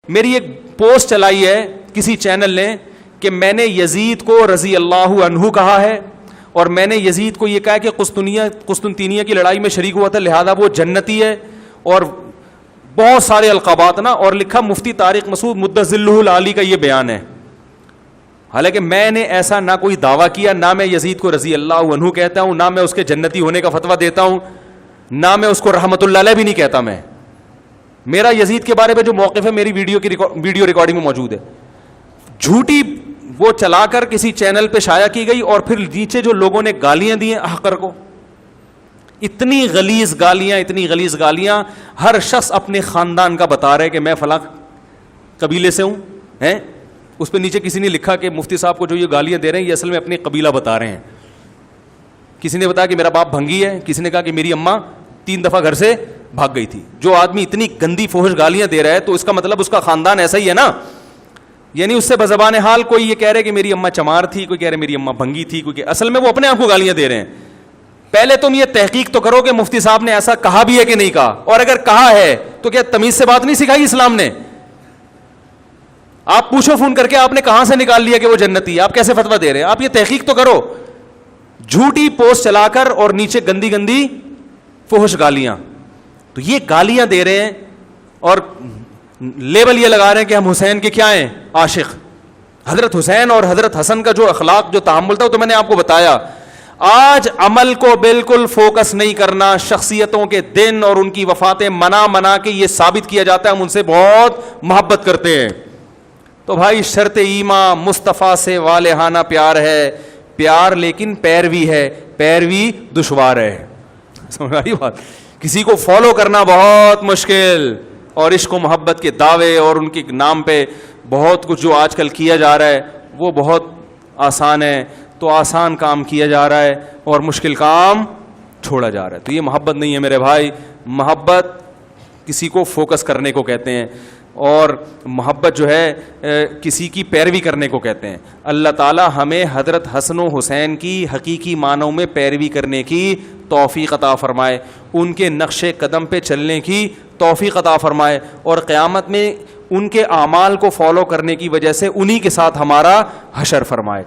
میری ایک پوسٹ چلائی ہے کسی چینل نے کہ میں نے یزید کو رضی اللہ عنہ کہا ہے اور میں نے یزید کو یہ کہا کہ قسطنطینیہ کی لڑائی میں شریک ہوا تھا لہذا وہ جنتی ہے، اور بہت سارے القابات نا، اور لکھا مفتی طارق مسعود مدظلہ العالی کا یہ بیان ہے. حالانکہ میں نے ایسا نہ کوئی دعویٰ کیا، نہ میں یزید کو رضی اللہ عنہ کہتا ہوں، نہ میں اس کے جنتی ہونے کا فتویٰ دیتا ہوں، نہ میں اس کو رحمت اللہ علیہ بھی نہیں کہتا. میں میرا یزید کے بارے میں جو موقف ہے میری ویڈیو ریکارڈنگ میں موجود ہے. جھوٹی وہ چلا کر کسی چینل پہ شائع کی گئی، اور پھر نیچے جو لوگوں نے گالیاں دی ہیں احقر کو، اتنی غلیظ گالیاں. ہر شخص اپنے خاندان کا بتا رہے کہ میں فلاں قبیلے سے ہوں ہیں. اس پہ نیچے کسی نے لکھا کہ مفتی صاحب کو جو یہ گالیاں دے رہے ہیں یہ اصل میں اپنی قبیلہ بتا رہے ہیں. کسی نے بتایا کہ میرا باپ بھنگی ہے، کسی نے کہا کہ میری اماں 3 دفعہ گھر سے بھاگ گئی تھی. جو آدمی اتنی گندی فحش گالیاں دے رہا ہے تو اس کا مطلب اس کا خاندان ایسا ہی ہے نا. یعنی اس سے بزبان حال کوئی یہ کہہ رہے کہ میری اماں چمار تھی، کوئی کہہ رہے میری اماں بھنگی تھی، کوئی کہ اصل میں وہ اپنے آپ کو گالیاں دے رہے ہیں. پہلے تم یہ تحقیق تو کرو کہ مفتی صاحب نے ایسا کہا بھی ہے کہ نہیں کہا، اور اگر کہا ہے تو کیا تمیز سے بات نہیں سکھائی اسلام نے؟ آپ پوچھو فون کر کے آپ نے کہاں سے نکال لیا کہ وہ جنتی ہے، آپ کیسے فتویٰ دے رہے ہیں؟ آپ یہ تحقیق تو کرو. جھوٹی پوسٹ چلا کر اور نیچے گندی فحش گالیاں. تو یہ گالیاں دے رہے ہیں اور لیبل یہ لگا رہے ہیں کہ ہم حسین کے کیا ہیں؟ عاشق. حضرت حسین اور حضرت حسن کا جو اخلاق جو تحمل تھا وہ تو میں نے آپ کو بتایا. آج عمل کو بالکل فوکس نہیں کرنا، شخصیتوں کے دن اور ان کی وفاتیں منا کے یہ ثابت کیا جاتا ہے ہم ان سے بہت محبت کرتے ہیں. تو بھائی شرط ایمان مصطفیٰ سے والہانہ پیار ہے، پیار لیکن پیروی ہے، پیروی دشوار ہے. سمجھ آئی بات؟ کسی کو فالو کرنا بہت مشکل، اور عشق و محبت کے دعوے اور ان کے نام پہ بہت کچھ جو آج کل کیا جا رہا ہے وہ بہت آسان ہے. تو آسان کام کیا جا رہا ہے اور مشکل کام چھوڑا جا رہا ہے. تو یہ محبت نہیں ہے میرے بھائی. محبت کسی کو فوکس کرنے کو کہتے ہیں، اور محبت جو ہے کسی کی پیروی کرنے کو کہتے ہیں. اللہ تعالی ہمیں حضرت حسن و حسین کی حقیقی معنوں میں پیروی کرنے کی توفیق عطا فرمائے، ان کے نقش قدم پہ چلنے کی توفیق عطا فرمائے، اور قیامت میں ان کے اعمال کو فالو کرنے کی وجہ سے انہی کے ساتھ ہمارا حشر فرمائے.